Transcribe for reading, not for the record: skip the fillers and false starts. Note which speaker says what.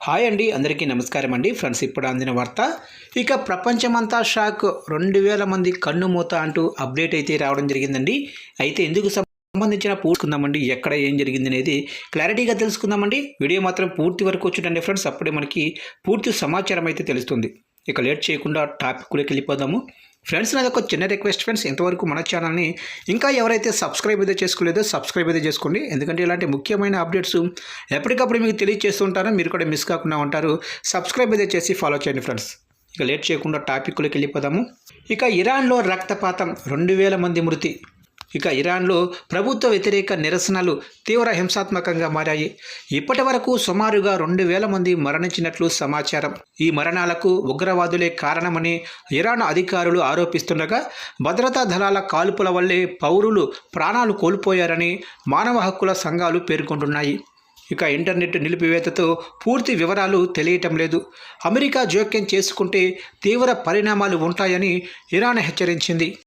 Speaker 1: Hi అండి, అందరికీ నమస్కారం అండి. ఫ్రెండ్స్, ఇప్పుడు అందిన వార్త. ఇక ప్రపంచమంతా షాక్. 2000 మంది కన్నుమూత అంటూ అప్డేట్ అయితే రావడం జరిగిందండి. అయితే ఎందుకు సంబంధించిన పూర్తికుందామండి, ఎక్కడ ఏం జరిగింది అనేది క్లారిటీగా తెలుసుకుందామండి. వీడియో మాత్రం పూర్తి వరకు చూడండి ఫ్రెండ్స్, అప్పుడే మనకి పూర్తి సమాచారం అయితే తెలుస్తుంది. ఇక లేట్ చేయకుండా టాపిక్లోకి వెళ్ళిపోదాము. ఫ్రెండ్స్, నాది ఒక చిన్న రిక్వెస్ట్ ఫ్రెండ్స్, ఇంతవరకు మన ఛానల్ని ఇంకా ఎవరైతే సబ్స్క్రైబ్ అయితే చేసుకోలేదో సబ్స్క్రైబ్ అయితే చేసుకోండి. ఎందుకంటే ఇలాంటి ముఖ్యమైన అప్డేట్స్ ఎప్పటికప్పుడు మీకు తెలియజేస్తుంటారో, మీరు కూడా మిస్ కాకుండా ఉంటారు. సబ్స్క్రైబ్ అయితే చేసి ఫాలో చేయండి ఫ్రెండ్స్. ఇక లేట్ చేయకుండా టాపిక్లోకి వెళ్ళిపోదాము. ఇక ఇరాన్లో రక్తపాతం, 2000 మంది మృతి. ఇక ఇరాన్లో ప్రభుత్వ వ్యతిరేక నిరసనలు తీవ్ర హింసాత్మకంగా మారాయి. ఇప్పటి వరకు సుమారుగా 2000 మంది మరణించినట్లు సమాచారం. ఈ మరణాలకు ఉగ్రవాదులే కారణమని ఇరాన్ అధికారులు ఆరోపిస్తుండగా, భద్రతా దళాల కాల్పుల వల్లే పౌరులు ప్రాణాలు కోల్పోయారని మానవ హక్కుల సంఘాలు పేర్కొంటున్నాయి. ఇక ఇంటర్నెట్ నిలిపివేతతో పూర్తి వివరాలు తెలియటం లేదు. అమెరికా జోక్యం చేసుకుంటే తీవ్ర పరిణామాలు ఉంటాయని ఇరాన్ హెచ్చరించింది.